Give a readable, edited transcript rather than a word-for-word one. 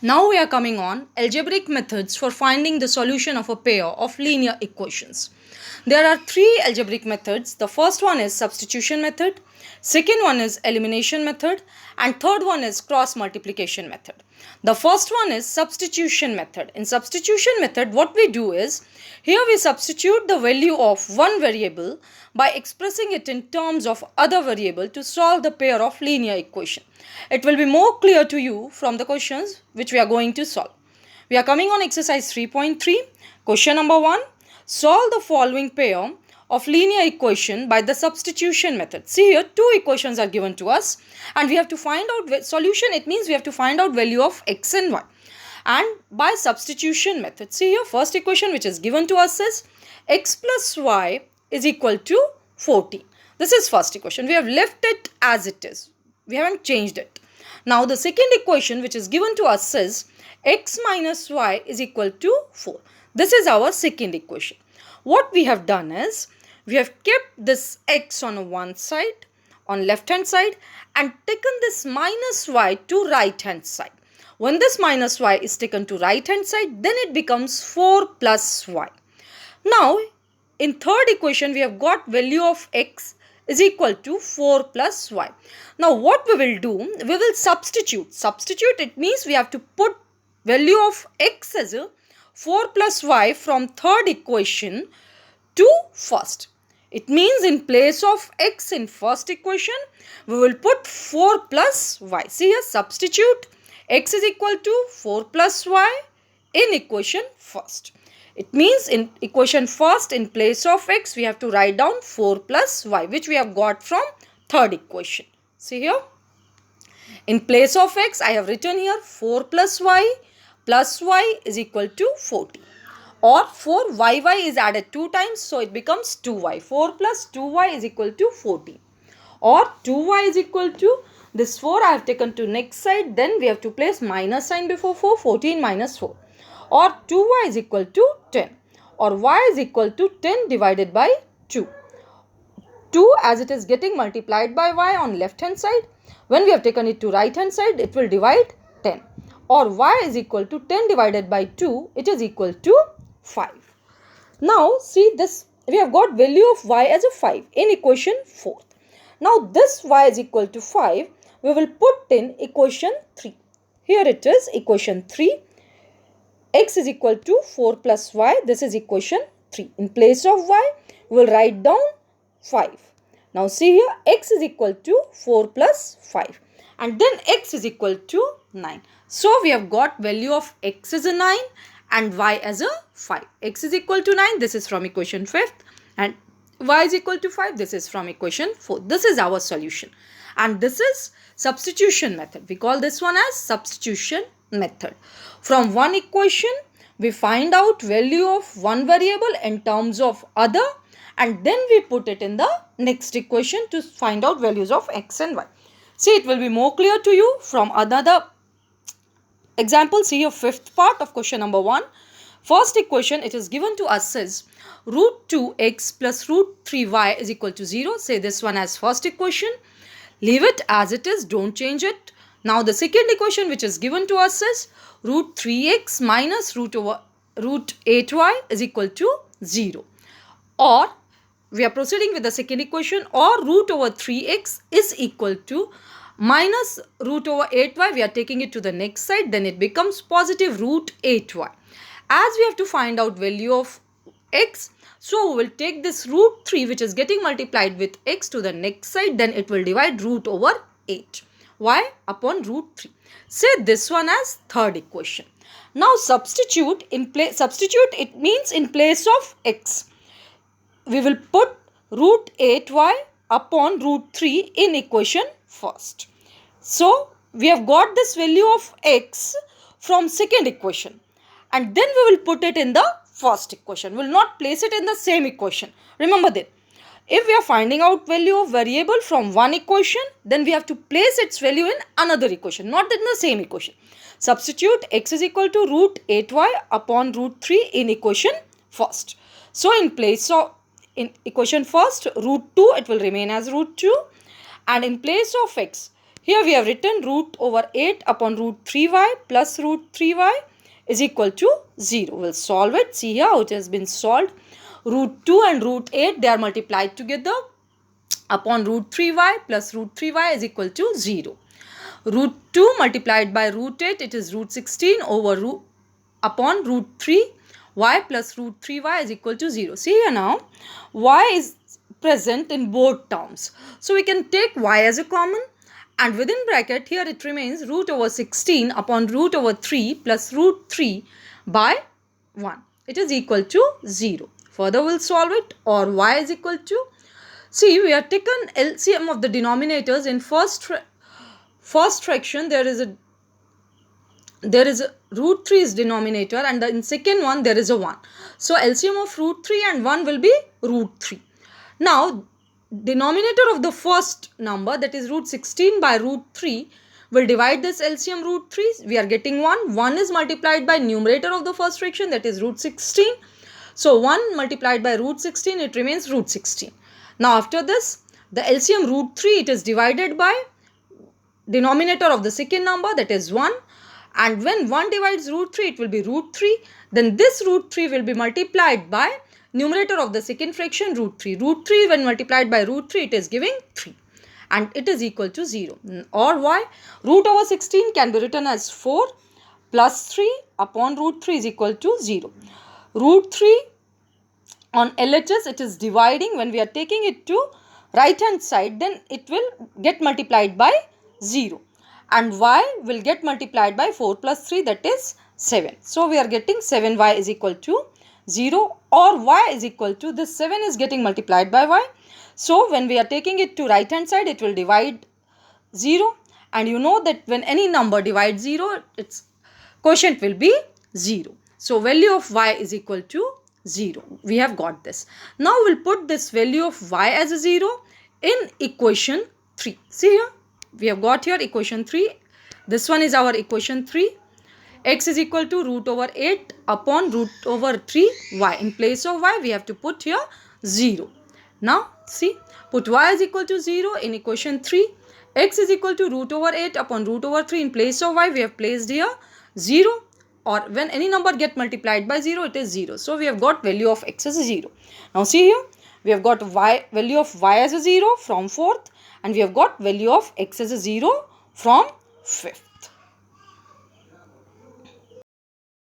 Now we are coming on algebraic methods for finding the solution of a pair of linear equations. There are three algebraic methods. The first one is substitution method, second one is elimination method, and third one is cross multiplication method. The first one is substitution method. In substitution method, what we do is, here we substitute the value of one variable by expressing it in terms of other variable to solve the pair of linear equation. It will be more clear to you from the questions which we are going to solve. We are coming on exercise 3.3. Question number 1. Solve the following pair of linear equation by the substitution method. See here, two equations are given to us and we have to find out solution. It means we have to find out value of x and y. And by substitution method, see here, first equation which is given to us is x plus y is equal to 14. This is first equation. We have left it as it is. We haven't changed it. Now the second equation which is given to us is x minus y is equal to 4. This is our second equation. What we have done is, we have kept this x on one side, on left hand side, and taken this minus y to right hand side. When this minus y is taken to right hand side, then it becomes 4 plus y. Now in third equation we have got value of x is equal to 4 plus y. Now what we will do, we will substitute. Substitute, it means we have to put value of x as a 4 plus y from third equation to first. It means in place of x in first equation, we will put 4 plus y. See here, substitute x is equal to 4 plus y in equation first. It means in equation first, in place of x, we have to write down 4 plus y, which we have got from third equation. See here, in place of x, I have written here 4 plus y is equal to 40. Or 4y is added 2 times, so it becomes 2y. 4 plus 2y is equal to 40. Or 2y is equal to, this 4 I have taken to next side, then we have to place minus sign before 4, 14 minus 4. Or 2y is equal to 10. Or y is equal to 10 divided by 2. 2 as it is getting multiplied by y on left hand side. When we have taken it to right hand side, it will divide 10. Or y is equal to 10 divided by 2, it is equal to 5. Now see this, we have got value of y as a 5 in equation 4th. Now this y is equal to 5, we will put in equation 3. Here it is equation 3. X is equal to 4 plus y, this is equation 3. In place of y, we will write down 5. Now see here, x is equal to 4 plus 5 and then x is equal to 9. So we have got value of x as a 9 and y as a 5. X is equal to 9, this is from equation 5th, and y is equal to 5, this is from equation 4. This is our solution and this is substitution method. We call this one as substitution method. From one equation, we find out value of one variable in terms of other and then we put it in the next equation to find out values of x and y. See, it will be more clear to you from another example. See your fifth part of question number 1. First equation, it is given to us as root 2x plus root 3y is equal to 0. Say this one as first equation. Leave it as it is, don't change it. Now the second equation which is given to us is root 3x minus root 8y is equal to 0. Or we are proceeding with the second equation, or root over 3x is equal to minus root over 8y. We are taking it to the next side, then it becomes positive root 8y. As we have to find out value of x, so we will take this root 3 which is getting multiplied with x to the next side, then it will divide root over 8 y upon root 3. Say this one as third equation. Now substitute, it means in place of x, we will put root 8y upon root 3 in equation first. So we have got this value of x from second equation and then we will put it in the first equation. We will not place it in the same equation. Remember that. If we are finding out value of variable from one equation, then we have to place its value in another equation, not in the same equation. Substitute x is equal to root 8y upon root 3 in equation first. So in place of, in equation first, root 2, it will remain as root 2, and in place of x, Here we have written root over 8 upon root 3y plus root 3y is equal to 0. We'll solve it. See here how it has been solved. Root 2 and root 8, they are multiplied together upon root 3y plus root 3y is equal to 0. Root 2 multiplied by root 8, it is root 16 over upon root 3 y plus root 3y is equal to 0. See here now, y is present in both terms. So we can take y as a common, and within bracket here it remains root over 16 upon root over 3 plus root 3 by 1. It is equal to 0. Further we'll solve it, or y is equal to, see, we have taken LCM of the denominators. In first fraction there is a root 3 is denominator, and in second one there is a 1. So LCM of root 3 and 1 will be root 3. Now denominator of the first number, that is root 16 by root 3, will divide this LCM root 3. We are getting 1. 1 is multiplied by numerator of the first fraction, that is root 16. So 1 multiplied by root 16, it remains root 16. Now after this, the LCM root 3, it is divided by denominator of the second number, that is 1. And when 1 divides root 3, it will be root 3. Then this root 3 will be multiplied by numerator of the second fraction, root 3. Root 3 when multiplied by root 3, it is giving 3. And it is equal to 0. Or y? Root over 16 can be written as 4 plus 3 upon root 3 is equal to 0. Root 3 on LHS, it is dividing. When we are taking it to right hand side, then it will get multiplied by 0. And y will get multiplied by 4 plus 3, that is 7. So we are getting 7y is equal to 0, or y is equal to, this 7 is getting multiplied by y. So when we are taking it to right hand side, it will divide 0. And you know that when any number divides 0, its quotient will be 0. So value of y is equal to 0. We have got this. Now we'll put this value of y as a 0 in equation 3. See here, we have got here equation 3. This one is our equation 3. X is equal to root over 8 upon root over 3y. In place of y, we have to put here 0. Now see, put y is equal to 0 in equation 3. X is equal to root over 8 upon root over 3. In place of y, we have placed here 0. Or when any number get multiplied by 0, it is 0. So we have got value of x as a 0. Now see here, we have got value of y as a 0 from 4th, and we have got value of x as a 0 from 5th.